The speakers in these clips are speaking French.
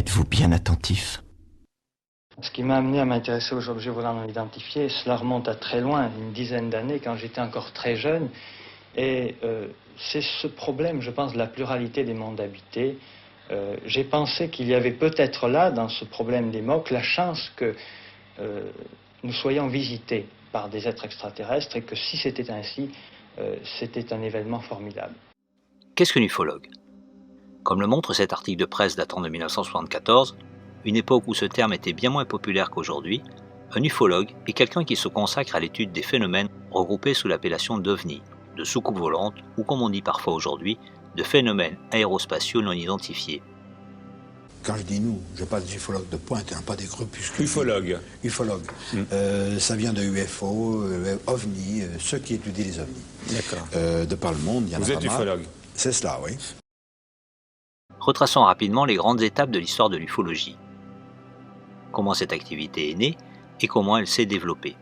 Êtes-vous bien attentif? Ce qui m'a amené à m'intéresser aux objets volants non identifiés, cela remonte à très loin, une dizaine d'années, quand j'étais encore très jeune. Et c'est ce problème, je pense, de la pluralité des mondes habités. J'ai pensé qu'il y avait peut-être là, dans ce problème des MOC, la chance que nous soyons visités par des êtres extraterrestres et que si c'était ainsi, c'était un événement formidable. Qu'est-ce qu'un ufologue? Comme le montre cet article de presse datant de 1974, une époque où ce terme était bien moins populaire qu'aujourd'hui, un ufologue est quelqu'un qui se consacre à l'étude des phénomènes regroupés sous l'appellation d'OVNI, de soucoupes volantes ou comme on dit parfois aujourd'hui, de phénomènes aérospatiaux non identifiés. Quand je dis nous, je parle des ufologues de pointe, pas des crépuscules. Ufologue. Ufologue. Ça vient de UFO, OVNI, ceux qui étudient les OVNI. D'accord. De par le monde, il y en a pas mal. Vous êtes ufologue? C'est cela, oui. Retraçons rapidement les grandes étapes de l'histoire de l'ufologie. Comment cette activité est née et comment elle s'est développée.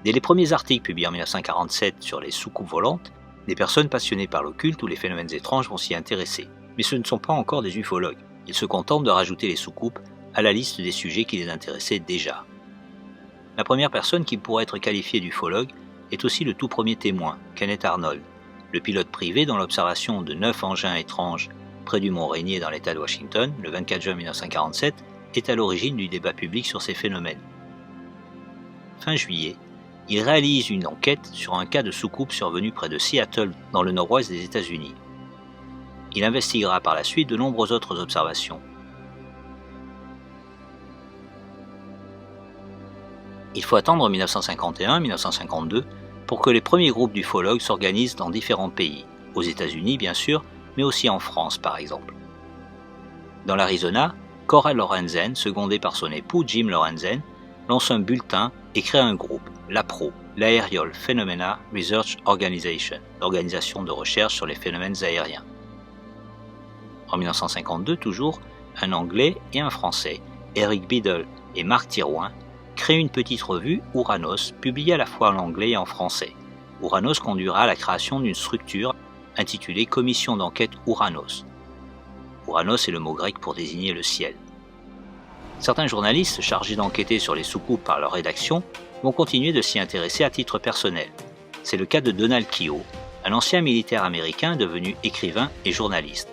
Dès les premiers articles publiés en 1947 sur les soucoupes volantes, des personnes passionnées par l'occulte ou les phénomènes étranges vont s'y intéresser. Mais ce ne sont pas encore des ufologues. Ils se contentent de rajouter les soucoupes à la liste des sujets qui les intéressaient déjà. La première personne qui pourrait être qualifiée d'ufologue est aussi le tout premier témoin, Kenneth Arnold, le pilote privé dont l'observation de 9 engins étranges près du mont Rainier dans l'État de Washington, le 24 juin 1947, est à l'origine du débat public sur ces phénomènes. Fin juillet, il réalise une enquête sur un cas de soucoupe survenu près de Seattle, dans le nord-ouest des États-Unis. Il investiguera par la suite de nombreuses autres observations. Il faut attendre 1951-1952 pour que les premiers groupes d'ufologues s'organisent dans différents pays, aux États-Unis bien sûr, mais aussi en France par exemple. Dans l'Arizona, Cora Lorenzen, secondée par son époux Jim Lorenzen, lance un bulletin et crée un groupe, l'APRO, l'Aerial Phenomena Research Organization, l'organisation de recherche sur les phénomènes aériens. En 1952 toujours, un Anglais et un Français, Eric Biddle et Marc Thirouin, créent une petite revue, Ouranos, publiée à la fois en anglais et en français. Ouranos conduira à la création d'une structure intitulée Commission d'enquête Ouranos. Ouranos est le mot grec pour désigner le ciel. Certains journalistes chargés d'enquêter sur les soucoupes par leur rédaction vont continuer de s'y intéresser à titre personnel. C'est le cas de Donald Keough, un ancien militaire américain devenu écrivain et journaliste.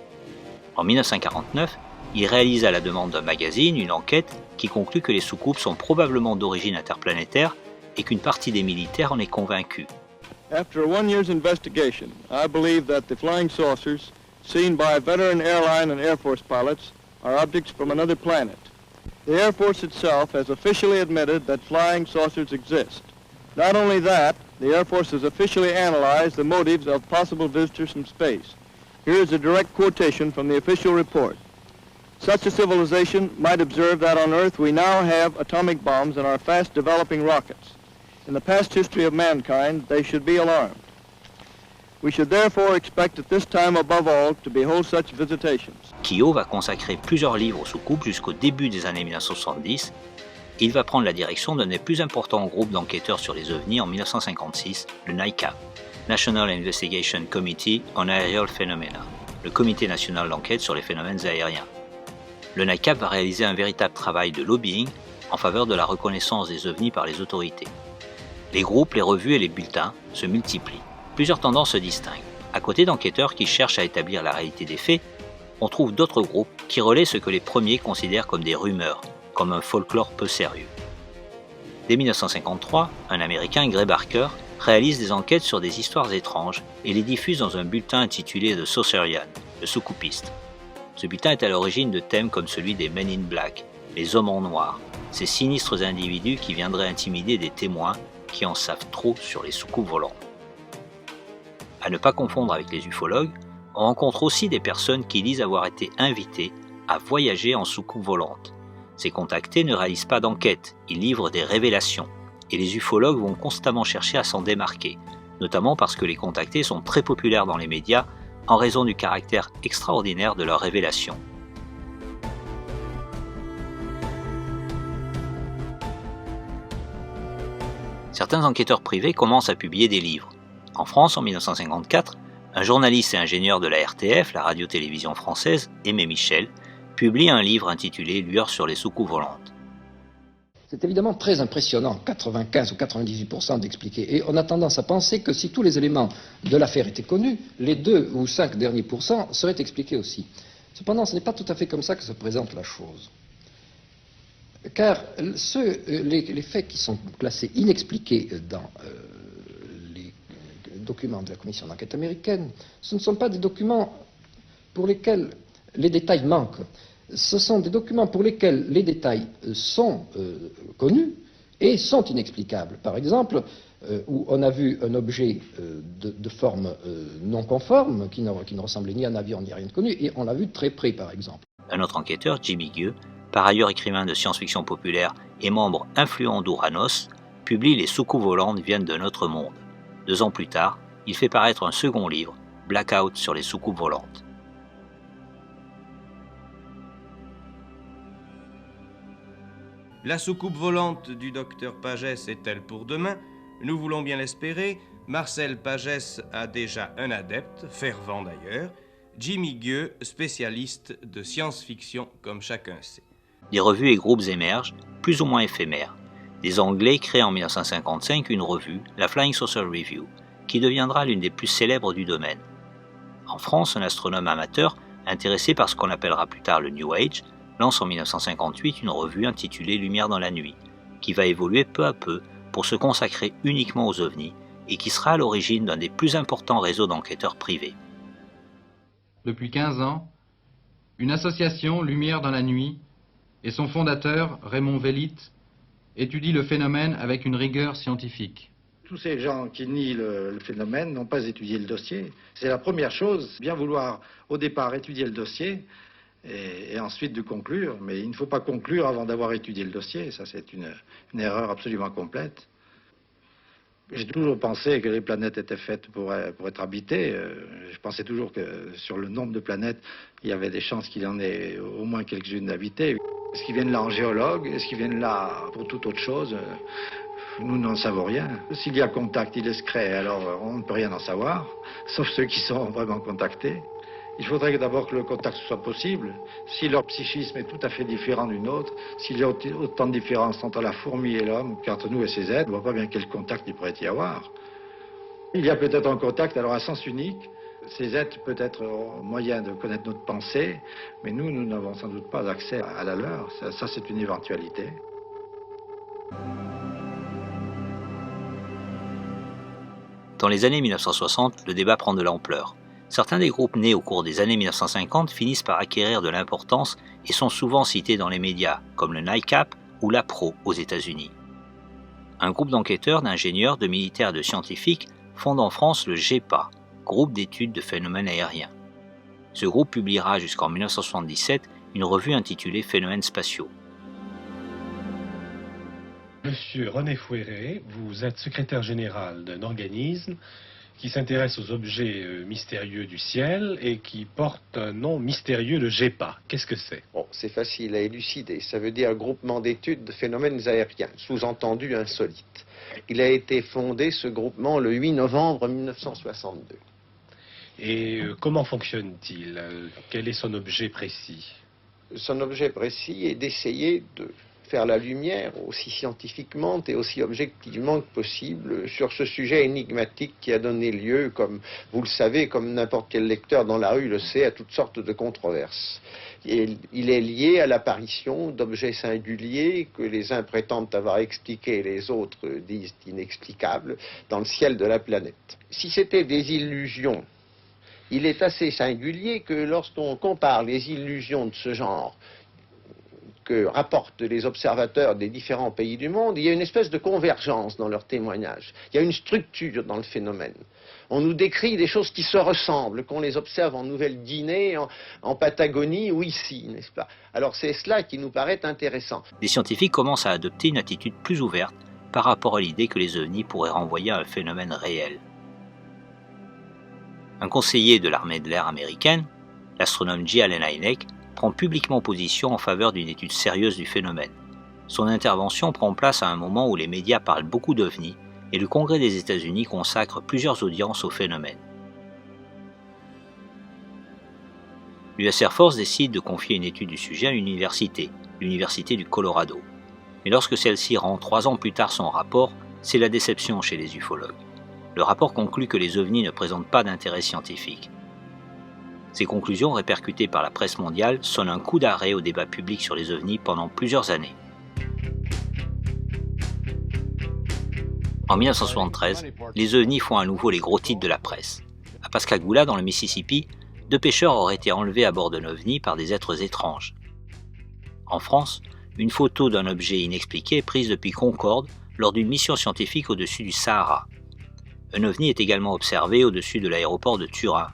En 1949, il réalise à la demande d'un magazine une enquête qui conclut que les soucoupes sont probablement d'origine interplanétaire et qu'une partie des militaires en est convaincue. After a 1 year's investigation, I believe that the flying saucers seen by veteran airline and Air Force pilots are objects from another planet. The Air Force itself has officially admitted that flying saucers exist. Not only that, the Air Force has officially analyzed the motives of possible visitors from space. Here is a direct quotation from the official report. Such a civilization might observe that on Earth we now have atomic bombs and are fast developing rockets. In the past history of mankind, they should be alarmed. We should therefore expect at this time above all to behold such visitations. Keough va consacrer plusieurs livres aux soucoupes jusqu'au début des années 1970 et il va prendre la direction d'un des plus importants groupes d'enquêteurs sur les ovnis en 1956, le NICAP, National Investigation Committee on Aerial Phenomena, le Comité national d'enquête sur les phénomènes aériens. Le NICAP va réaliser un véritable travail de lobbying en faveur de la reconnaissance des ovnis par les autorités. Les groupes, les revues et les bulletins se multiplient. Plusieurs tendances se distinguent. À côté d'enquêteurs qui cherchent à établir la réalité des faits, on trouve d'autres groupes qui relaient ce que les premiers considèrent comme des rumeurs, comme un folklore peu sérieux. Dès 1953, un Américain, Gray Barker, réalise des enquêtes sur des histoires étranges et les diffuse dans un bulletin intitulé The Saucerian, le soucoupiste. Ce bulletin est à l'origine de thèmes comme celui des Men in Black, les hommes en noir, ces sinistres individus qui viendraient intimider des témoins qui en savent trop sur les soucoupes volantes. À ne pas confondre avec les ufologues, on rencontre aussi des personnes qui disent avoir été invitées à voyager en soucoupe volante. Ces contactés ne réalisent pas d'enquête, ils livrent des révélations, et les ufologues vont constamment chercher à s'en démarquer, notamment parce que les contactés sont très populaires dans les médias en raison du caractère extraordinaire de leurs révélations. Certains enquêteurs privés commencent à publier des livres. En France, en 1954, Un journaliste et ingénieur de la RTF, la radio-télévision française, Aimé Michel, publie un livre intitulé « Lueurs sur les soucoupes volantes ». C'est évidemment très impressionnant, 95 ou 98% d'expliquer. Et on a tendance à penser que si tous les éléments de l'affaire étaient connus, les 2 ou 5 derniers pourcents seraient expliqués aussi. Cependant, ce n'est pas tout à fait comme ça que se présente la chose. Car les faits qui sont classés inexpliqués dans les documents de la commission d'enquête américaine, ce ne sont pas des documents pour lesquels les détails manquent. Ce sont des documents pour lesquels les détails sont connus et sont inexplicables. Par exemple, où on a vu un objet de forme non conforme, qui ne ressemblait ni à un avion ni à rien de connu, et on l'a vu de très près, par exemple. Un autre enquêteur, Jimmy Gueux, par ailleurs écrivain de science-fiction populaire et membre influent d'Ouranos, publie « Les soucoupes volantes viennent d'un autre monde ». 2 ans plus tard, il fait paraître un second livre, « Blackout sur les soucoupes volantes ». La soucoupe volante du docteur Pagès est-elle pour demain? Nous voulons bien l'espérer. Marcel Pagès a déjà un adepte, fervent d'ailleurs, Jimmy Gueux, spécialiste de science-fiction comme chacun sait. Des revues et groupes émergent, plus ou moins éphémères. Des Anglais créent en 1955 une revue, la Flying Saucer Review, qui deviendra l'une des plus célèbres du domaine. En France, un astronome amateur, intéressé par ce qu'on appellera plus tard le New Age, lance en 1958 une revue intitulée Lumière dans la nuit, qui va évoluer peu à peu pour se consacrer uniquement aux ovnis et qui sera à l'origine d'un des plus importants réseaux d'enquêteurs privés. Depuis 15 ans, une association, Lumière dans la nuit, et son fondateur, Raymond Vellit, étudie le phénomène avec une rigueur scientifique. Tous ces gens qui nient le phénomène n'ont pas étudié le dossier. C'est la première chose, bien vouloir au départ étudier le dossier, et ensuite de conclure, mais il ne faut pas conclure avant d'avoir étudié le dossier, ça c'est une erreur absolument complète. J'ai toujours pensé que les planètes étaient faites pour être habitées. Je pensais toujours que sur le nombre de planètes, il y avait des chances qu'il y en ait au moins quelques-unes habitées. Est-ce qu'ils viennent là en géologue? Est-ce qu'ils viennent là pour toute autre chose? Nous n'en savons rien. S'il y a contact discret, alors on ne peut rien en savoir, sauf ceux qui sont vraiment contactés. Il faudrait d'abord que le contact soit possible. Si leur psychisme est tout à fait différent d'une autre, s'il y a autant de différences entre la fourmi et l'homme qu'entre nous et ces êtres, on ne voit pas bien quel contact il pourrait y avoir. Il y a peut-être un contact, alors à sens unique. Ces êtres peut-être ont moyen de connaître notre pensée, mais nous n'avons sans doute pas accès à la leur. Ça c'est une éventualité. Dans les années 1960, le débat prend de l'ampleur. Certains des groupes nés au cours des années 1950 finissent par acquérir de l'importance et sont souvent cités dans les médias, comme le NICAP ou l'APRO aux États-Unis. Un groupe d'enquêteurs, d'ingénieurs, de militaires et de scientifiques fonde en France le GEPA, groupe d'études de phénomènes aériens. Ce groupe publiera jusqu'en 1977 une revue intitulée Phénomènes spatiaux. Monsieur René Fouéré, vous êtes secrétaire général d'un organisme qui s'intéresse aux objets mystérieux du ciel et qui porte un nom mystérieux, le GEPA. Qu'est-ce que c'est? Bon, c'est facile à élucider. Ça veut dire groupement d'études de phénomènes aériens, sous-entendu insolites. Il a été fondé, ce groupement, le 8 novembre 1962. Et comment fonctionne-t-il? Quel est son objet précis? Son objet précis est d'essayer de faire la lumière aussi scientifiquement et aussi objectivement que possible sur ce sujet énigmatique qui a donné lieu, comme vous le savez, comme n'importe quel lecteur dans la rue le sait, à toutes sortes de controverses. Et il est lié à l'apparition d'objets singuliers que les uns prétendent avoir expliqués et les autres disent inexplicables dans le ciel de la planète. Si c'était des illusions, il est assez singulier que lorsqu'on compare les illusions de ce genre que rapportent les observateurs des différents pays du monde, il y a une espèce de convergence dans leurs témoignages. Il y a une structure dans le phénomène. On nous décrit des choses qui se ressemblent, qu'on les observe en Nouvelle-Guinée, en Patagonie ou ici, n'est-ce pas? Alors c'est cela qui nous paraît intéressant. Les scientifiques commencent à adopter une attitude plus ouverte par rapport à l'idée que les ovnis pourraient renvoyer à un phénomène réel. Un conseiller de l'armée de l'air américaine, l'astronome J. Allen Hynek, prend publiquement position en faveur d'une étude sérieuse du phénomène. Son intervention prend place à un moment où les médias parlent beaucoup d'ovnis et le Congrès des États-Unis consacre plusieurs audiences au phénomène. l'US Air Force décide de confier une étude du sujet à une université, l'Université du Colorado. Mais lorsque celle-ci rend 3 ans plus tard son rapport, c'est la déception chez les ufologues. Le rapport conclut que les ovnis ne présentent pas d'intérêt scientifique. Ces conclusions, répercutées par la presse mondiale, sonnent un coup d'arrêt au débat public sur les ovnis pendant plusieurs années. En 1973, les ovnis font à nouveau les gros titres de la presse. À Pascagoula, dans le Mississippi, 2 pêcheurs auraient été enlevés à bord d'un ovni par des êtres étranges. En France, une photo d'un objet inexpliqué est prise depuis Concorde lors d'une mission scientifique au-dessus du Sahara. Un ovni est également observé au-dessus de l'aéroport de Turin.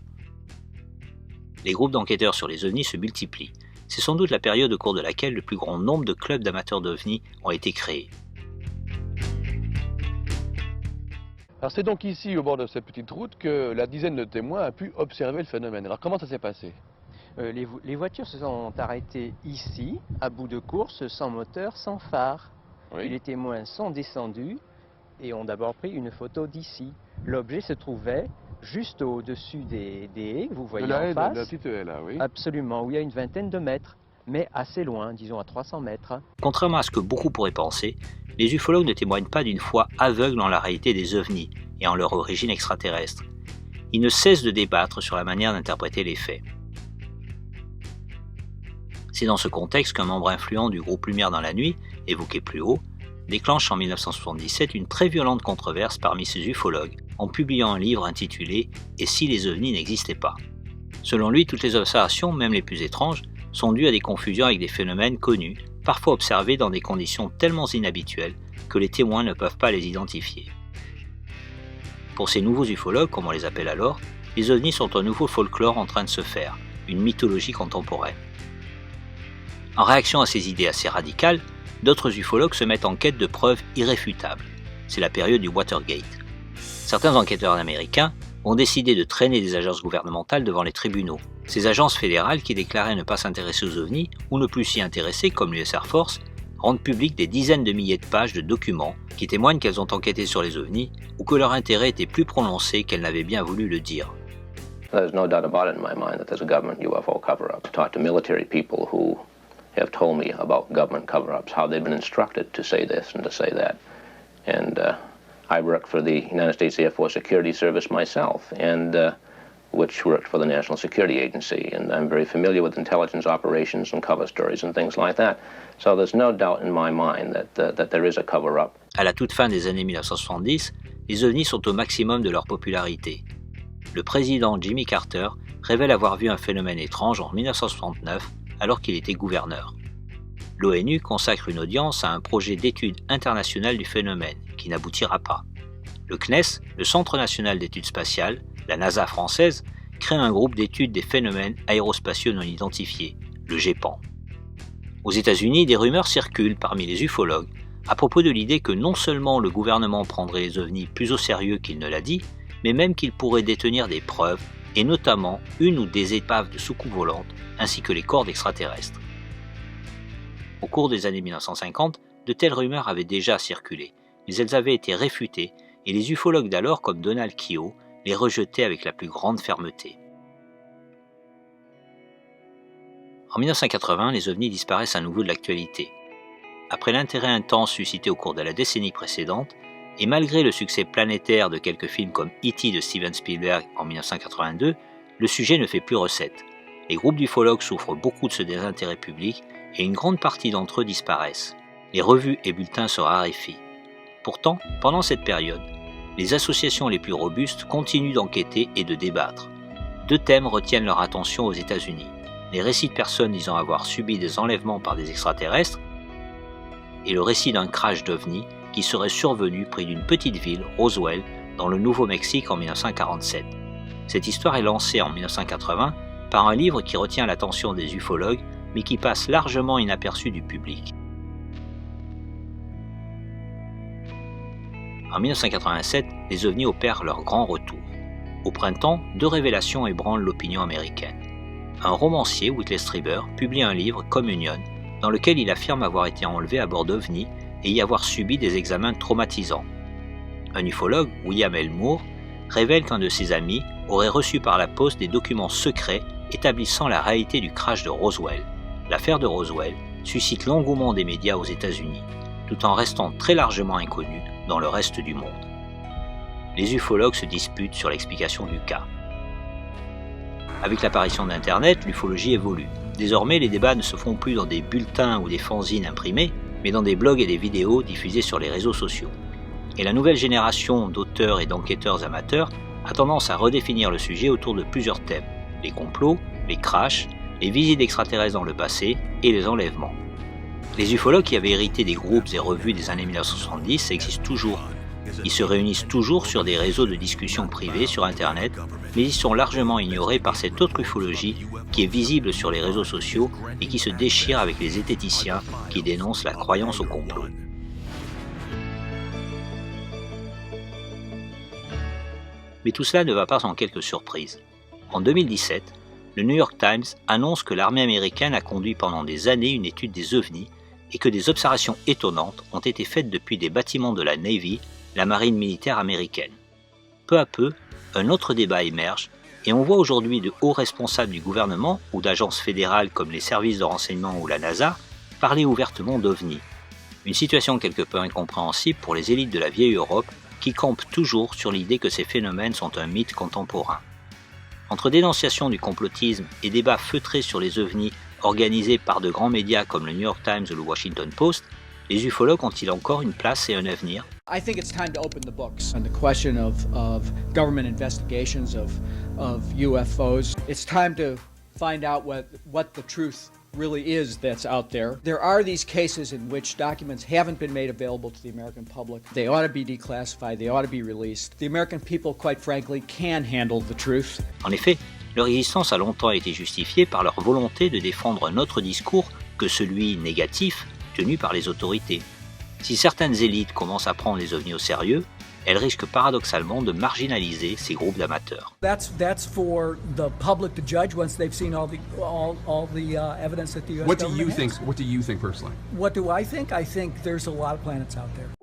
Les groupes d'enquêteurs sur les ovnis se multiplient. C'est sans doute la période au cours de laquelle le plus grand nombre de clubs d'amateurs d'ovnis ont été créés. Alors c'est donc ici, au bord de cette petite route, que la dizaine de témoins a pu observer le phénomène. Alors comment ça s'est passé? Les voitures se sont arrêtées ici, à bout de course, sans moteur, sans phare. Oui. Et les témoins sont descendus et ont d'abord pris une photo d'ici. L'objet se trouvait juste au-dessus des haies, vous voyez en face. De la petite haie, là, oui. Absolument, où il y a une vingtaine de mètres, mais assez loin, disons à 300 mètres. Contrairement à ce que beaucoup pourraient penser, les ufologues ne témoignent pas d'une foi aveugle en la réalité des ovnis et en leur origine extraterrestre. Ils ne cessent de débattre sur la manière d'interpréter les faits. C'est dans ce contexte qu'un membre influent du groupe Lumière dans la nuit, évoqué plus haut, déclenche en 1977 une très violente controverse parmi ces ufologues en publiant un livre intitulé « Et si les ovnis n'existaient pas ». Selon lui, toutes les observations, même les plus étranges, sont dues à des confusions avec des phénomènes connus, parfois observés dans des conditions tellement inhabituelles que les témoins ne peuvent pas les identifier. Pour ces nouveaux ufologues, comme on les appelle alors, les ovnis sont un nouveau folklore en train de se faire, une mythologie contemporaine. En réaction à ces idées assez radicales, d'autres ufologues se mettent en quête de preuves irréfutables. C'est la période du Watergate. Certains enquêteurs américains ont décidé de traîner des agences gouvernementales devant les tribunaux. Ces agences fédérales qui déclaraient ne pas s'intéresser aux ovnis ou ne plus s'y intéresser, comme l'US Air Force, rendent publics des dizaines de milliers de pages de documents qui témoignent qu'elles ont enquêté sur les ovnis ou que leur intérêt était plus prononcé qu'elles n'avaient bien voulu le dire. There's no doubt about it in my mind that there's a government UFO cover-up. I've talked to military people who have told me about government cover-ups, how they've been instructed to say this and to say that. And I worked for the United States Air Force Security Service myself, and which worked for the National Security Agency, and I'm very familiar with intelligence operations and cover stories and things like that. So there's no doubt in my mind that there is a cover-up. À la toute fin des années 1970, les ovnis sont au maximum de leur popularité. Le président Jimmy Carter révèle avoir vu un phénomène étrange en 1969 alors qu'il était gouverneur. L'ONU consacre une audience à un projet d'étude internationale du phénomène qui n'aboutira pas. Le CNES, le Centre national d'études spatiales, la NASA française, crée un groupe d'études des phénomènes aérospatiaux non identifiés, le GEPAN. Aux États-Unis, des rumeurs circulent parmi les ufologues à propos de l'idée que non seulement le gouvernement prendrait les ovnis plus au sérieux qu'il ne l'a dit, mais même qu'il pourrait détenir des preuves, et notamment une ou des épaves de soucoupes volantes, ainsi que les corps d'extraterrestres. Au cours des années 1950, de telles rumeurs avaient déjà circulé, mais elles avaient été réfutées, et les ufologues d'alors, comme Donald Keough, les rejetaient avec la plus grande fermeté. En 1980, les ovnis disparaissent à nouveau de l'actualité. Après l'intérêt intense suscité au cours de la décennie précédente, et malgré le succès planétaire de quelques films comme E.T. de Steven Spielberg en 1982, le sujet ne fait plus recette. Les groupes d'ufologues souffrent beaucoup de ce désintérêt public et une grande partie d'entre eux disparaissent. Les revues et bulletins se raréfient. Pourtant, pendant cette période, les associations les plus robustes continuent d'enquêter et de débattre. 2 thèmes retiennent leur attention aux États-Unis. Les récits de personnes disant avoir subi des enlèvements par des extraterrestres et le récit d'un crash d'ovni qui serait survenu près d'une petite ville, Roswell, dans le Nouveau-Mexique en 1947. Cette histoire est lancée en 1980 par un livre qui retient l'attention des ufologues, mais qui passe largement inaperçu du public. En 1987, les ovnis opèrent leur grand retour. Au printemps, 2 révélations ébranlent l'opinion américaine. Un romancier, Whitley Strieber, publie un livre, Communion, dans lequel il affirme avoir été enlevé à bord d'ovnis et y avoir subi des examens traumatisants. Un ufologue, William L. Moore, révèle qu'un de ses amis aurait reçu par la poste des documents secrets établissant la réalité du crash de Roswell. L'affaire de Roswell suscite l'engouement des médias aux États-Unis, tout en restant très largement inconnue dans le reste du monde. Les ufologues se disputent sur l'explication du cas. Avec l'apparition d'Internet, l'ufologie évolue. Désormais, les débats ne se font plus dans des bulletins ou des fanzines imprimés, mais dans des blogs et des vidéos diffusés sur les réseaux sociaux. Et la nouvelle génération d'auteurs et d'enquêteurs amateurs a tendance à redéfinir le sujet autour de plusieurs thèmes: les complots, les crashs, les visites extraterrestres dans le passé et les enlèvements. Les ufologues qui avaient hérité des groupes et revues des années 1970 existent toujours. Ils se réunissent toujours sur des réseaux de discussion privés sur Internet, mais ils sont largement ignorés par cette autre ufologie qui est visible sur les réseaux sociaux et qui se déchire avec les zététiciens qui dénoncent la croyance au complot. Mais tout cela ne va pas sans quelques surprises. En 2017, le New York Times annonce que l'armée américaine a conduit pendant des années une étude des ovnis et que des observations étonnantes ont été faites depuis des bâtiments de la Navy, la marine militaire américaine. Peu à peu, un autre débat émerge et on voit aujourd'hui de hauts responsables du gouvernement ou d'agences fédérales comme les services de renseignement ou la NASA parler ouvertement d'ovnis. Une situation quelque peu incompréhensible pour les élites de la vieille Europe qui campent toujours sur l'idée que ces phénomènes sont un mythe contemporain. Entre dénonciation du complotisme et débats feutrés sur les ovnis organisés par de grands médias comme le New York Times ou le Washington Post, les ufologues ont-ils encore une place et un avenir? I think it's time to open the books on the question of government investigations of UFOs. It's time to find out what the truth really is that's out there. There are these cases in which documents haven't been made available to the American public. They ought to be declassified, they ought to be released. The American people, quite frankly, can handle the truth. En effet, leur existence a longtemps été justifiée par leur volonté de défendre un autre discours que celui négatif tenu par les autorités. Si certaines élites commencent à prendre les ovnis au sérieux, elles risquent paradoxalement de marginaliser ces groupes d'amateurs. That's for the public to judge once they've seen all the evidence that the U.S. government has. What do you think personally? What do I think? I think there's a lot of planets out there.